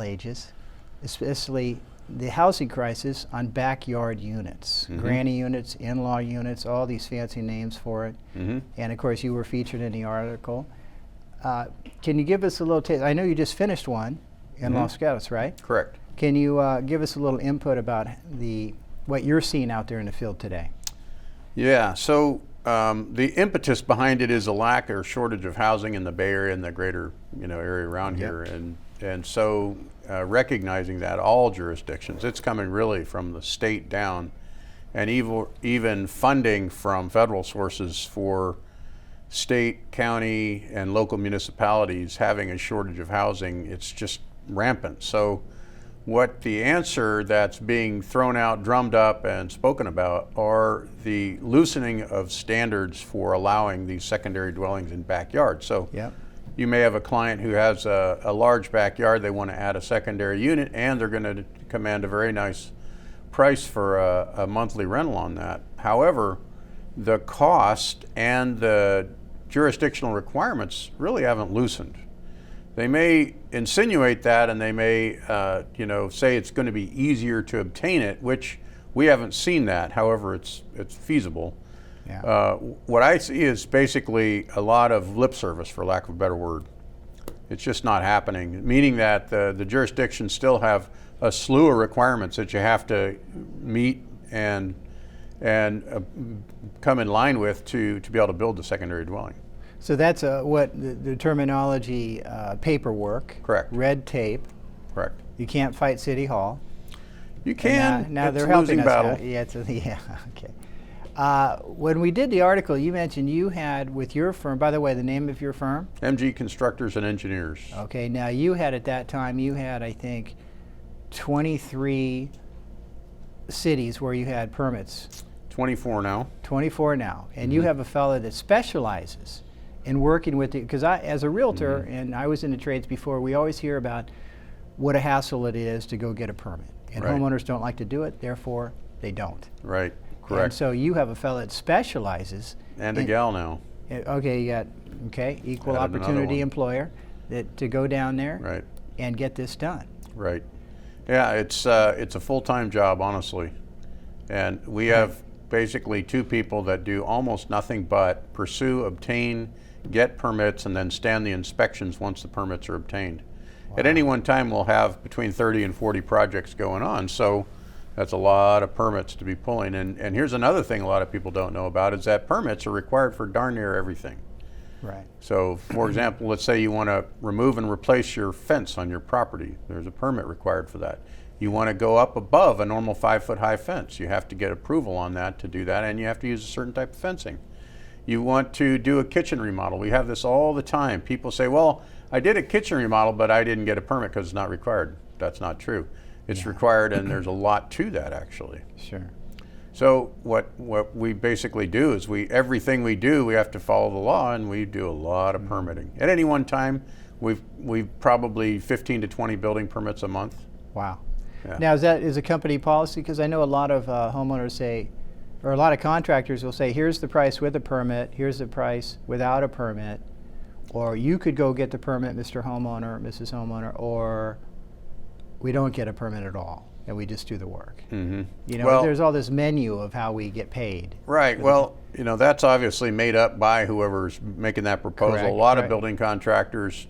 ages, especially the housing crisis on backyard units, Mm-hmm. granny units, in-law units, all these fancy names for it. Mm-hmm. And of course, you were featured in the article. Can you give us a little taste? I know you just finished one in Mm-hmm. Los Gatos, right? Correct. Can you give us a little input about what you're seeing out there in the field today? Yeah, so the impetus behind it is a lack or shortage of housing in the Bay Area and the greater area around Yep. here, and so recognizing that all jurisdictions, it's coming really from the state down, and even funding from federal sources for state, county, and local municipalities having a shortage of housing, it's just rampant. So what the answer that's being thrown out, drummed up, and spoken about are the loosening of standards for allowing these secondary dwellings in backyards. So Yep. you may have a client who has a large backyard, they want to add a secondary unit, and they're going to command a very nice price for a monthly rental on that. However, the cost and the jurisdictional requirements really haven't loosened. They may insinuate that, and they may say it's going to be easier to obtain it, which we haven't seen that. However, it's feasible. Yeah. What I see is basically a lot of lip service, for lack of a better word. It's just not happening, meaning that the jurisdictions still have a slew of requirements that you have to meet and come in line with to be able to build the secondary dwelling. So that's what the terminology, paperwork. Correct. Red tape. Correct. You can't fight City Hall. You can. Now it's they're a helping losing us. battle. Yeah, yeah, okay. When we did the article, you mentioned you had with your firm, by the way, the name of your firm? MG Constructors and Engineers. Okay, now you had at that time, I think, 23 cities where you had permits. 24 now. 24 now. And Mm-hmm. you have a fellow that specializes in working with it, because as a realtor, Mm-hmm. and I was in the trades before, we always hear about what a hassle it is to go get a permit. And Right. homeowners don't like to do it, therefore they don't. Right. And Correct. so you have a fellow that specializes. And a gal now. Okay, you got, equal Added another opportunity one. employer to go down there Right. and get this done. Right. Yeah, it's a full-time job, honestly. And we have basically two people that do almost nothing but pursue, obtain, get permits, and then stand the inspections once the permits are obtained. At any one time, we'll have between 30 and 40 projects going on, so that's a lot of permits to be pulling. And here's another thing a lot of people don't know about, is that permits are required for darn near everything. Right. So, for example, let's say you want to remove and replace your fence on your property. There's a permit required for that. You want to go up above a normal 5-foot high fence. You have to get approval on that to do that, and you have to use a certain type of fencing. You want to do a kitchen remodel. We have this all the time. People say, well, I did a kitchen remodel, but I didn't get a permit because it's not required. That's not true. It's required, and there's a lot to that, actually. Sure. So what we basically do is everything we do, we have to follow the law, and we do a lot of permitting. At any one time, we've probably 15 to 20 building permits a month. Wow. Yeah. Now, is a company policy? Because I know a lot of homeowners say, or a lot of contractors will say, here's the price with a permit, here's the price without a permit, or you could go get the permit, Mr. Homeowner, Mrs. Homeowner, or we don't get a permit at all, and we just do the work. Mm-hmm. Well, there's all this menu of how we get paid. Right. Well, that's obviously made up by whoever's making that proposal. Correct, A lot right. of building contractors,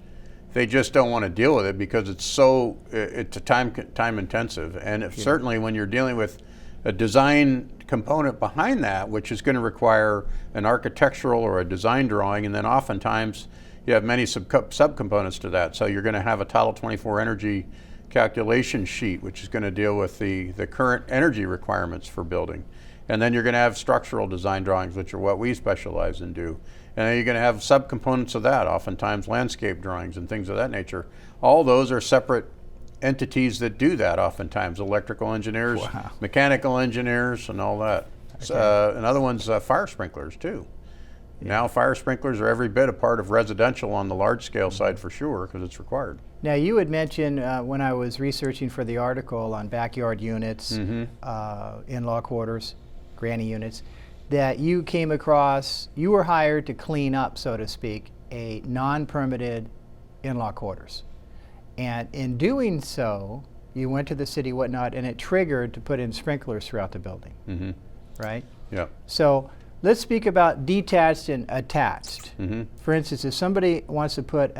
they just don't want to deal with it because it's a time intensive, and certainly when you're dealing with a design component behind that, which is going to require an architectural or a design drawing, and then oftentimes you have many subcomponents to that. So you're going to have a Title 24 energy calculation sheet, which is going to deal with the current energy requirements for building. And then you're going to have structural design drawings, which are what we specialize in do. And then you're going to have subcomponents of that, oftentimes landscape drawings and things of that nature. All those are separate entities that do that oftentimes, electrical engineers, Wow. mechanical engineers, and all that. Okay. Another one's fire sprinklers, too. Now fire sprinklers are every bit a part of residential on the large scale side for sure, because it's required. Now, you had mentioned when I was researching for the article on backyard units, in-law quarters, granny units, that you came across, you were hired to clean up, so to speak, a non-permitted in-law quarters. And in doing so, you went to the city, whatnot, and it triggered to put in sprinklers throughout the building, Mm-hmm. right? Yeah. So let's speak about detached and attached. Mm-hmm. For instance, if somebody wants to put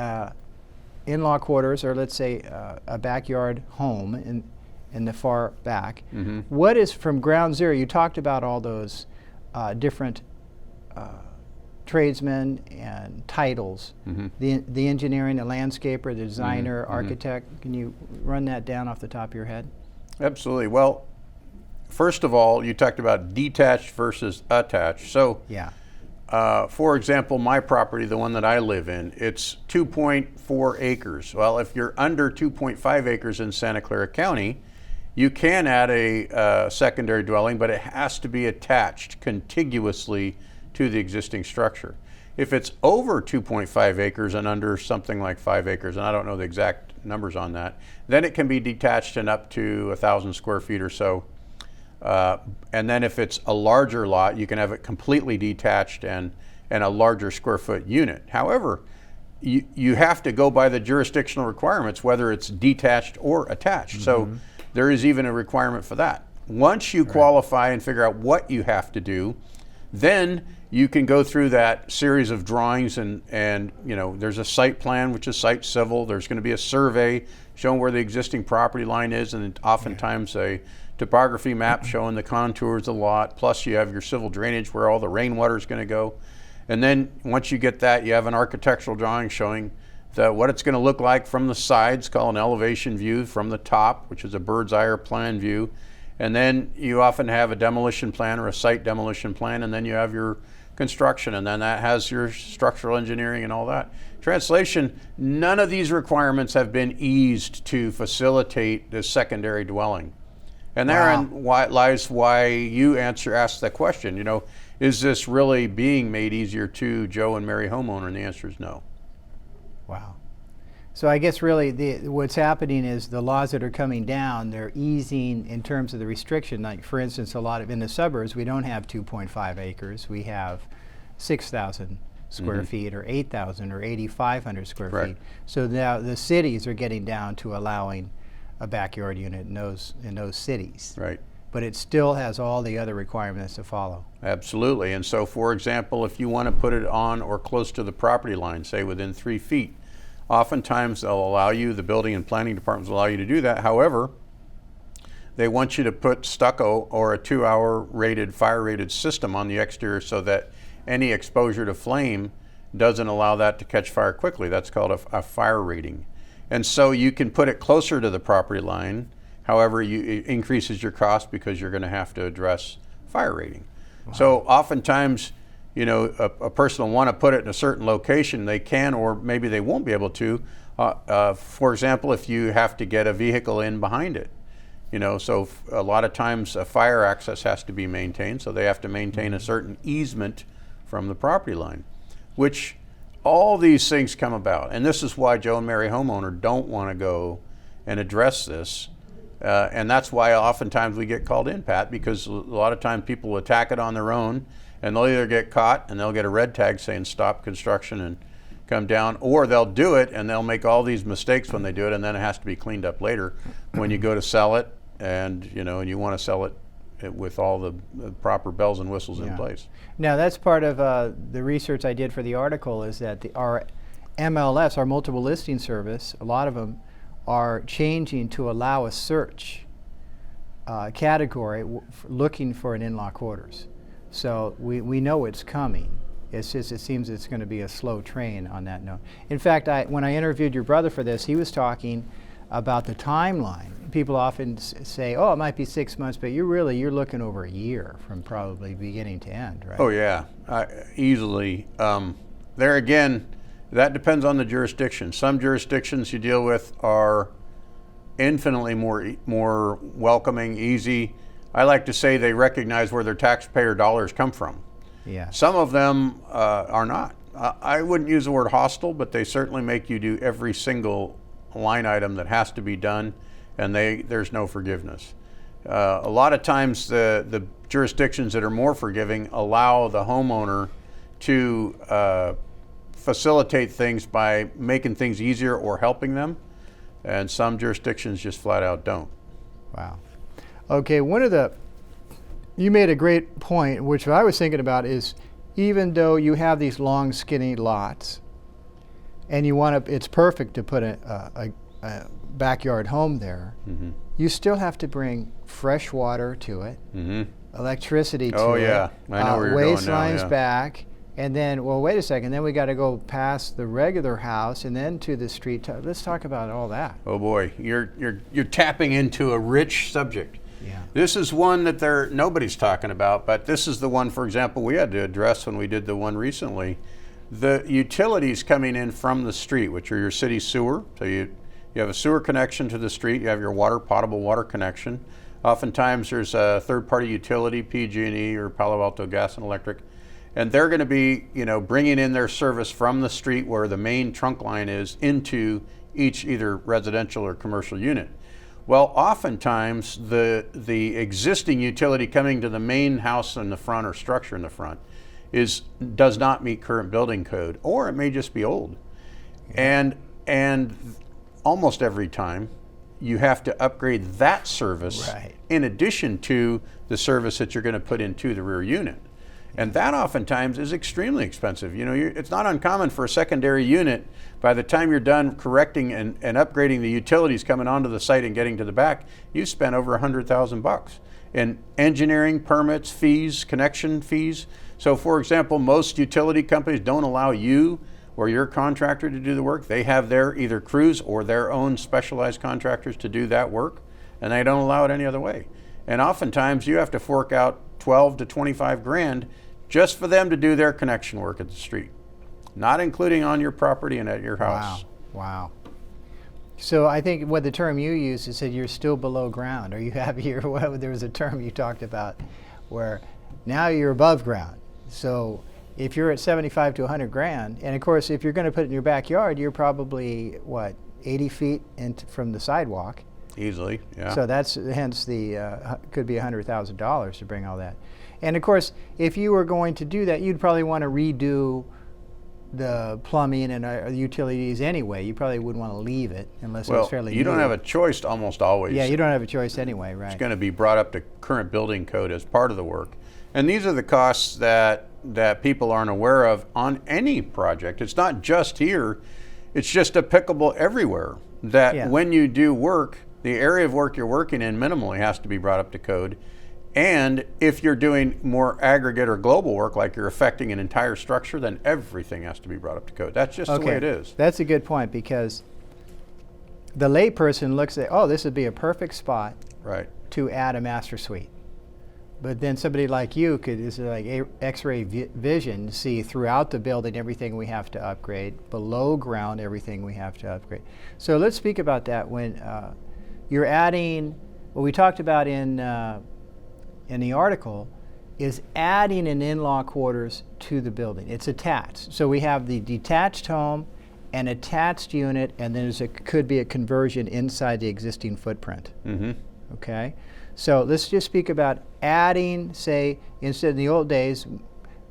in-law quarters, or let's say a backyard home in the far back, Mm-hmm. what is from ground zero? You talked about all those different tradesmen and titles, Mm-hmm. the engineering, the landscaper, the designer, Mm-hmm. architect. Can you run that down off the top of your head? Absolutely. Well, first of all, you talked about detached versus attached. So, Yeah. for example, my property, the one that I live in, it's 2.4 acres. Well, if you're under 2.5 acres in Santa Clara County, you can add a secondary dwelling, but it has to be attached contiguously to the existing structure. If it's over 2.5 acres and under something like 5 acres, and I don't know the exact numbers on that, then it can be detached and up to 1,000 square feet or so. And then if it's a larger lot, you can have it completely detached and a larger square foot unit. However, you have to go by the jurisdictional requirements, whether it's detached or attached. Mm-hmm. So there is even a requirement for that. Once you qualify and figure out what you have to do, then you can go through that series of drawings and you know, there's a site plan, which is site civil. There's going to be a survey showing where the existing property line is, and oftentimes a topography map showing the contours of the lot. Plus you have your civil drainage where all the rainwater is going to go. And then once you get that, you have an architectural drawing showing what it's going to look like from the sides, called an elevation view, from the top, which is a bird's eye or plan view. And then you often have a demolition plan or a site demolition plan, and then you have your construction, and then that has your structural engineering and all that. Translation, none of these requirements have been eased to facilitate the secondary dwelling. And therein lies why you ask that question. You know, is this really being made easier to Joe and Mary homeowner? And the answer is no. Wow. So I guess really what's happening is the laws that are coming down, they're easing in terms of the restriction. Like for instance, in the suburbs, we don't have 2.5 acres. We have 6,000 square feet, or 8,000 or 8,500 square feet. So now the cities are getting down to allowing a backyard unit in those cities. Right. But it still has all the other requirements to follow. Absolutely. And so, for example, if you want to put it on or close to the property line, say within 3 feet, oftentimes they'll allow you, the building and planning departments will allow you to do that. However, they want you to put stucco or a 2-hour rated, fire rated system on the exterior so that any exposure to flame doesn't allow that to catch fire quickly. That's called a fire rating. And so you can put it closer to the property line. However, it increases your cost because you're going to have to address fire rating. Wow. So oftentimes, you know, a person will want to put it in a certain location. They can, or maybe they won't be able to. For example, if you have to get a vehicle in behind it, you know, so a lot of times fire access has to be maintained. So they have to maintain a certain easement from the property line, which all these things come about. And this is why Joe and Mary homeowner don't want to go and address this. And that's why oftentimes we get called in, Pat, because a lot of times people attack it on their own, and they'll either get caught and they'll get a red tag saying stop construction and come down, or they'll do it and they'll make all these mistakes when they do it, and then it has to be cleaned up later when you go to sell it, and you know, and you want to sell it with all the proper bells and whistles in place. Now that's part of the research I did for the article, is that our MLS, our multiple listing service, a lot of them are changing to allow a search category looking for an in-law quarters. So we know it's coming. It's just, it seems it's going to be a slow train on that note. In fact, when I interviewed your brother for this, he was talking about the timeline. People often say, oh, it might be 6 months, but you're looking over a year from probably beginning to end, right? Oh yeah, easily. There again, that depends on the jurisdiction. Some jurisdictions you deal with are infinitely more welcoming, easy. I like to say they recognize where their taxpayer dollars come from. Yeah. Some of them are not. I wouldn't use the word hostile, but they certainly make you do every single line item that has to be done, and there's no forgiveness. A lot of times the jurisdictions that are more forgiving allow the homeowner to facilitate things by making things easier or helping them. and some jurisdictions just flat out don't. Wow. Okay, you made a great point, which I was thinking about is, even though you have these long, skinny lots, and it's perfect to put a backyard home there, Mm-hmm. you still have to bring fresh water to it, Mm-hmm. electricity to it. Oh yeah, I know where you're going waste now. lines Yeah. back, and then, well, wait a second, then we got to go past the regular house and then to the street. Let's talk about all that. Oh boy, you're tapping into a rich subject. Yeah. This is one that nobody's talking about, but this is the one, for example, we had to address when we did the one recently. The utilities coming in from the street, which are your city sewer. So you have a sewer connection to the street, you have your potable water connection. Oftentimes there's a third-party utility, PG&E or Palo Alto Gas and Electric, and they're going to be, bringing in their service from the street where the main trunk line is into each either residential or commercial unit. Well, oftentimes the existing utility coming to the main house in the front or structure in the front does not meet current building code, or it may just be old. Yeah. And almost every time you have to upgrade that service in addition to the service that you're going to put into the rear unit. And that oftentimes is extremely expensive. It's not uncommon for a secondary unit, by the time you're done correcting and upgrading the utilities coming onto the site and getting to the back, you spend over $100,000 in engineering, permits, fees, connection fees. So for example, most utility companies don't allow you or your contractor to do the work. They have their either crews or their own specialized contractors to do that work, and they don't allow it any other way. And oftentimes you have to fork out 12 to 25 grand just for them to do their connection work at the street, not including on your property and at your house. Wow. So I think what the term you used is that you're still below ground. Are you happy? There was a term you talked about where now you're above ground. So if you're at 75 to 100 grand, and of course if you're going to put it in your backyard, you're probably 80 feet from the sidewalk. Easily, yeah. So that's hence the could be $100,000 to bring all that. And of course, if you were going to do that, you'd probably want to redo the plumbing and utilities anyway. You probably wouldn't want to leave it unless it was fairly new. You don't have a choice almost always. Yeah, you don't have a choice anyway, right? It's going to be brought up to current building code as part of the work. And these are the costs that people aren't aware of on any project. It's not just here. It's just applicable everywhere. That when you do work, the area of work you're working in minimally has to be brought up to code. And if you're doing more aggregate or global work, like you're affecting an entire structure, then everything has to be brought up to code. That's just the way it is. That's a good point, because the layperson looks at, this would be a perfect spot to add a master suite. But then somebody like you is like X-ray vision, see throughout the building everything we have to upgrade, below ground everything we have to upgrade. So let's speak about that when you're adding, what we talked about in the article is adding an in-law quarters to the building. It's attached. So we have the detached home, an attached unit, and then could be a conversion inside the existing footprint. Mm-hmm. Okay? So let's just speak about adding, say, instead of the old days,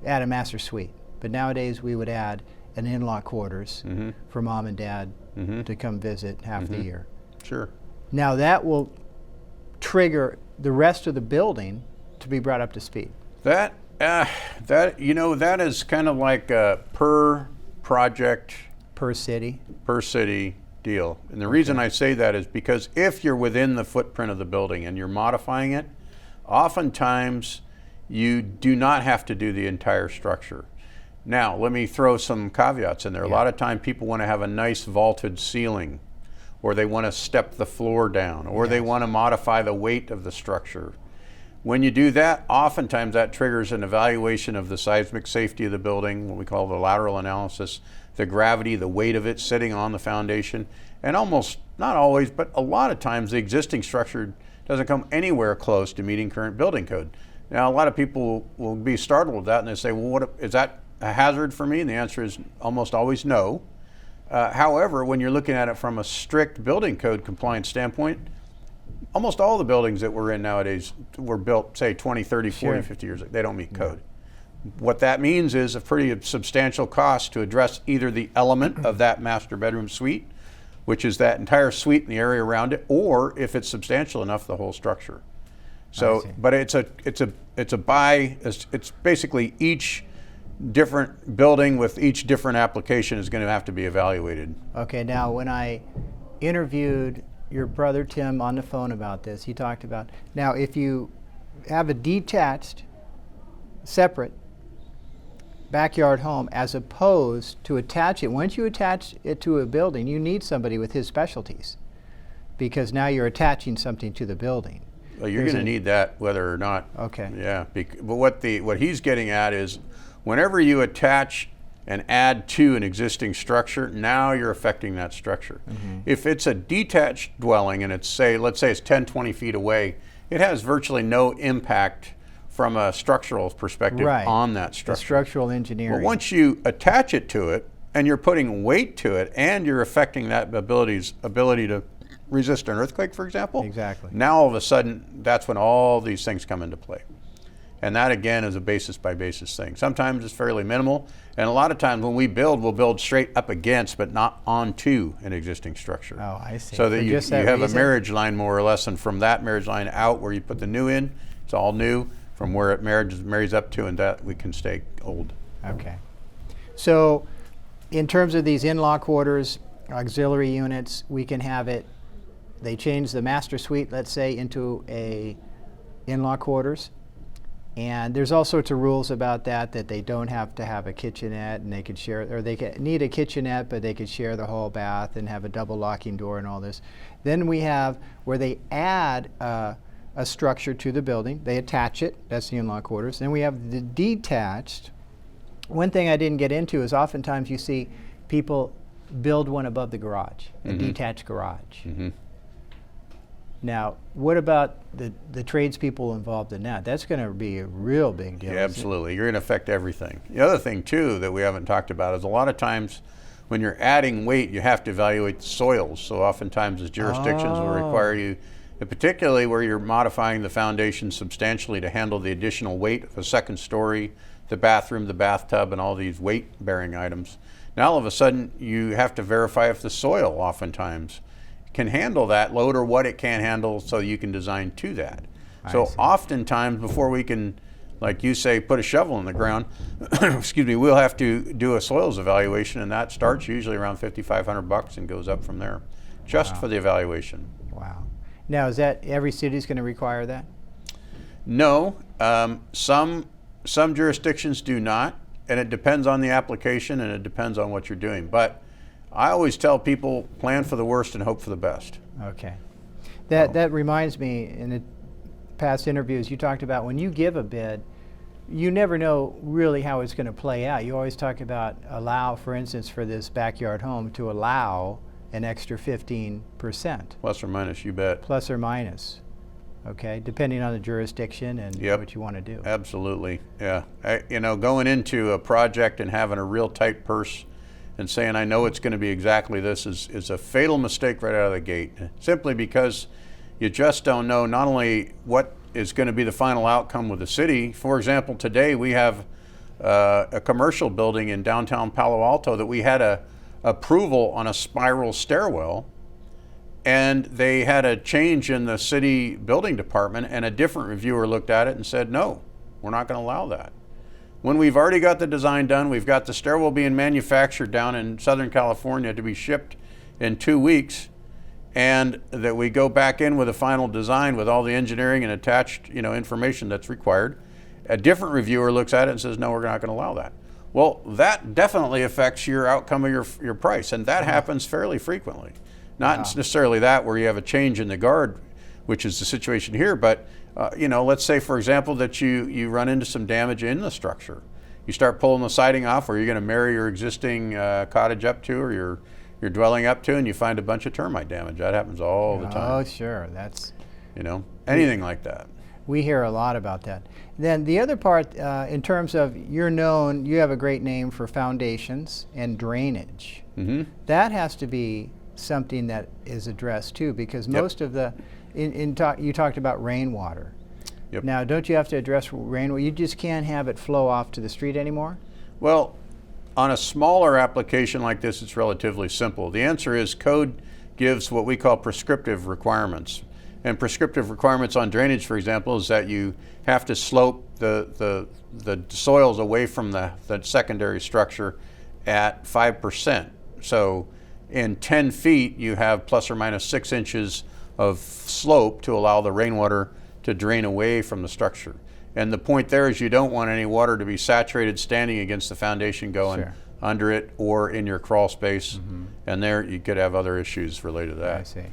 add a master suite. But nowadays we would add an in-law quarters for mom and dad to come visit half the year. Sure. Now that will trigger the rest of the building to be brought up to speed. That is kind of like a per project, per city deal. And the reason I say that is because if you're within the footprint of the building and you're modifying it, oftentimes you do not have to do the entire structure. Now, let me throw some caveats in there. A lot of time people want to have a nice vaulted ceiling, or they want to step the floor down, or they want to modify the weight of the structure. When you do that, oftentimes that triggers an evaluation of the seismic safety of the building, what we call the lateral analysis, the gravity, the weight of it sitting on the foundation, and almost, not always, but a lot of times the existing structure doesn't come anywhere close to meeting current building code. Now, a lot of people will be startled with that and they say, well, is that a hazard for me? And the answer is almost always no. However, when you're looking at it from a strict building code compliance standpoint, almost all the buildings that we're in nowadays were built, say, 20, 30, 40, 50 years ago. They don't meet code. What that means is a pretty substantial cost to address either the element of that master bedroom suite which is that entire suite and the area around it, or if it's substantial enough, the whole structure. So, but it's basically each different building with each different application is going to have to be evaluated. Okay, now when I interviewed your brother Tim on the phone about this, he talked about, now if you have a detached, separate backyard home as opposed to attach it, once you attach it to a building, you need somebody with his specialties, because now you're attaching something to the building. Well, you're going to need that whether or not. Okay. Yeah, but what he's getting at is whenever you attach and add to an existing structure, now you're affecting that structure. If it's a detached dwelling and it's let's say it's 10, 20 feet away, it has virtually no impact from a structural perspective on that structure. The structural engineering. But once you attach it to it and you're putting weight to it and you're affecting that ability to resist an earthquake, for example. Exactly. Now all of a sudden, that's when all these things come into play. And that again is a basis by basis thing. Sometimes it's fairly minimal, and a lot of times when we build, we'll build straight up against but not onto an existing structure. Oh, I see. So that you have reason? a marriage line more or less, and from that marriage line out where you put the new in, it's all new. From where it marries up to, and that we can stay old. Okay. So in terms of these in-law quarters, auxiliary units, we can have it, they change the master suite, let's say, into a in-law quarters. And there's all sorts of rules about that they don't have to have a kitchenette, and they could share, or they could need a kitchenette, but they could share the whole bath and have a double locking door and all this. Then we have where they add a structure to the building. They attach it. That's the in-law quarters. Then we have the detached. One thing I didn't get into is oftentimes you see people build one above the garage, a detached garage. Now, what about the tradespeople involved in that? That's going to be a real big deal. Yeah, absolutely. You're going to affect everything. The other thing, too, that we haven't talked about is a lot of times when you're adding weight, you have to evaluate the soils. So oftentimes the jurisdictions will require you, particularly where you're modifying the foundation substantially to handle the additional weight of a second story, the bathroom, the bathtub, and all these weight-bearing items. Now all of a sudden you have to verify if the soil oftentimes can handle that load or what it can handle, so you can design to that. So oftentimes before we can, like you say, put a shovel in the ground, excuse me, we'll have to do a soils evaluation, and that starts usually around $5,500 and goes up from there, just for the evaluation. Wow. Now, is that every city is going to require that? No, some jurisdictions do not, and it depends on the application and it depends on what you're doing. But I always tell people, plan for the worst and hope for the best. Okay. That reminds me, in the past interviews, you talked about when you give a bid, you never know really how it's going to play out. You always talk about allow, for instance, for this backyard home, to allow an extra 15%. Plus or minus, you bet. Plus or minus, okay, depending on the jurisdiction and what you want to do. Absolutely, yeah. Going into a project and having a real tight purse and saying, I know it's going to be exactly this is a fatal mistake right out of the gate, simply because you just don't know not only what is going to be the final outcome with the city. For example, today we have a commercial building in downtown Palo Alto that we had a approval on a spiral stairwell, and they had a change in the city building department, and a different reviewer looked at it and said, no, we're not going to allow that. When we've already got the design done, we've got the stairwell being manufactured down in Southern California to be shipped in 2 weeks, and that we go back in with a final design with all the engineering and attached information that's required, a different reviewer looks at it and says, no, we're not going to allow that. Well, that definitely affects your outcome of your price, and that happens fairly frequently. Not necessarily that where you have a change in the guard, which is the situation here, but let's say, for example, that you run into some damage in the structure. You start pulling the siding off where you're going to marry your existing cottage up to, or your dwelling up to, and you find a bunch of termite damage. That happens all the time. Oh, sure. That's anything like that. We hear a lot about that. Then the other part, in terms of you have a great name for foundations and drainage. That has to be something that is addressed too, because most of the, you talked about rainwater. Now, don't you have to address rainwater? You just can't have it flow off to the street anymore? Well, on a smaller application like this, it's relatively simple. The answer is code gives what we call prescriptive requirements. And prescriptive requirements on drainage, for example, is that you have to slope the soils away from the secondary structure at 5%. So in 10 feet, you have plus or minus 6 inches of slope to allow the rainwater to drain away from the structure. And the point there is you don't want any water to be saturated standing against the foundation going Sure. under it or in your crawl space. And there you could have other issues related to that. I see.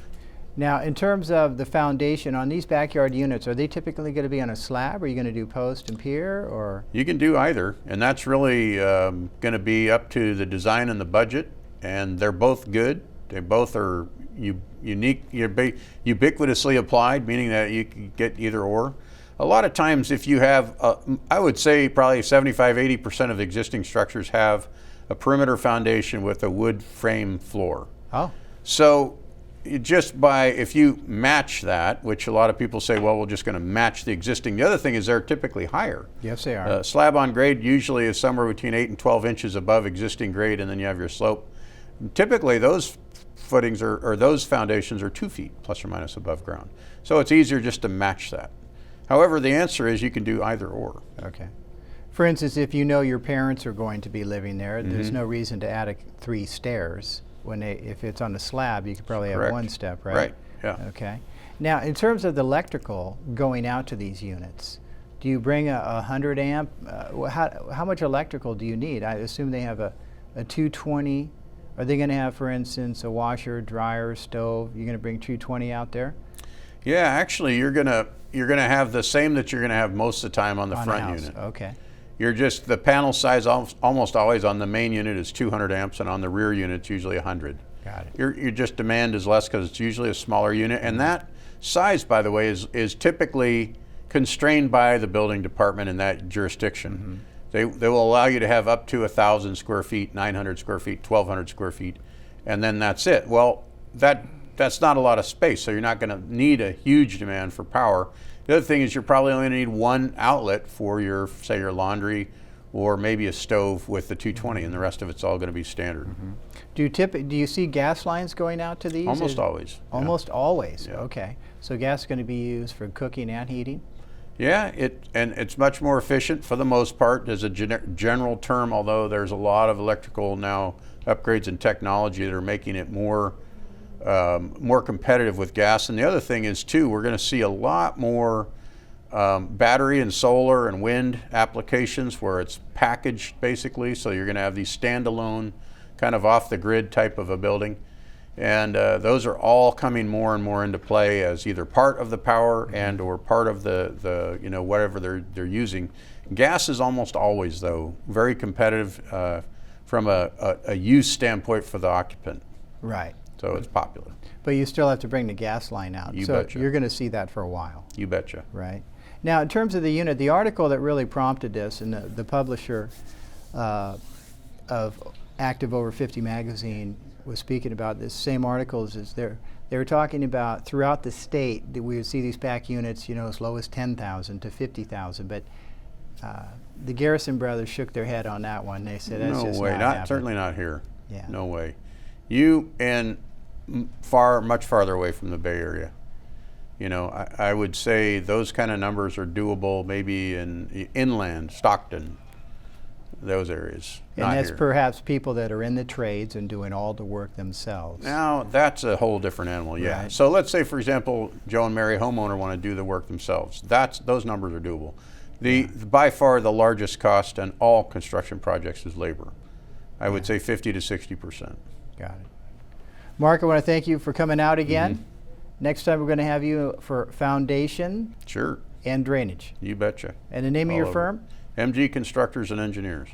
Now, in terms of the foundation on these backyard units, are they typically going to be on a slab? Are you going to do post and pier, or? You can do either, and that's really going to be up to the design and the budget, and they're both good. They both are unique, ubiquitously applied, meaning that you can get either or. A lot of times if you have, I would say probably 75–80% of existing structures have a perimeter foundation with a wood frame floor. Oh. So if you match that, which a lot of people say, well, we're just going to match the existing. The other thing is they're typically higher. Yes, they are. Slab on grade usually is somewhere between 8 and 12 inches above existing grade, and then you have your slope. And typically those footings or those foundations are 2 feet plus or minus above ground. So it's easier just to match that. However, the answer is you can do either or. Okay. For instance, if you know your parents are going to be living there, there's no reason to add 3 stairs. If it's on a slab, you could probably have Correct. 1 step, right? Right, yeah. Okay. Now, in terms of the electrical going out to these units, do you bring a 100 amp? How much electrical do you need? I assume they have a 220. Are they going to have, for instance, a washer, dryer, stove? You're going to bring 220 out there? Yeah, actually, you're gonna have the same that you're gonna have most of the time on the On front a house. unit. Okay. The panel size almost always on the main unit is 200 amps, and on the rear unit it's usually 100. Got it. Your just demand is less because it's usually a smaller unit, and that size, by the way, is typically constrained by the building department in that jurisdiction. They will allow you to have up to 1,000 square feet, 900 square feet, 1,200 square feet, and then that's it. Well, that's not a lot of space, so you're not going to need a huge demand for power. The other thing is you're probably only going to need 1 outlet for your, say, your laundry or maybe a stove with the 220, and the rest of it's all going to be standard. Do you see gas lines going out to these? Almost always. Almost always. Yeah. Okay. So gas is going to be used for cooking and heating? Yeah, it's much more efficient for the most part as a general term, although there's a lot of electrical now upgrades in technology that are making it more competitive with gas. And the other thing is too, we're going to see a lot more battery and solar and wind applications where it's packaged basically. So you're going to have these standalone kind of off the grid type of a building. And those are all coming more and more into play as either part of the power and or part of the whatever they're using. Gas is almost always, though, very competitive from a use standpoint for the occupant. Right. So it's popular. But you still have to bring the gas line out. You so betcha. You're going to see that for a while. You betcha. Right. Now, in terms of the unit, the article that really prompted this, and the publisher of Active Over 50 magazine was speaking about this same articles, is they were talking about throughout the state that we would see these back units, as low as 10,000 to 50,000. But the Garrison brothers shook their head on that one. They said that's No just way. not happening. Certainly not here. Yeah. No way. And much farther away from the Bay Area. I would say those kind of numbers are doable maybe in inland, Stockton, those areas. And not that's here. perhaps people that are in the trades and doing all the work themselves. Now, that's a whole different animal, yeah. Right. So let's say, for example, Joe and Mary homeowner want to do the work themselves. Those numbers are doable. By far the largest cost in all construction projects is labor. I would say 50 to 60%. Got it. Mark, I want to thank you for coming out again. Next time we're going to have you for foundation Sure. and drainage. You betcha. And the name of All your over. firm? MG Constructors and Engineers.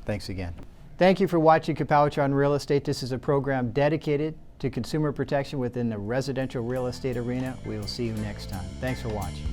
Thanks again. Thank you for watching Kapowich on Real Estate. This is a program dedicated to consumer protection within the residential real estate arena. We will see you next time. Thanks for watching.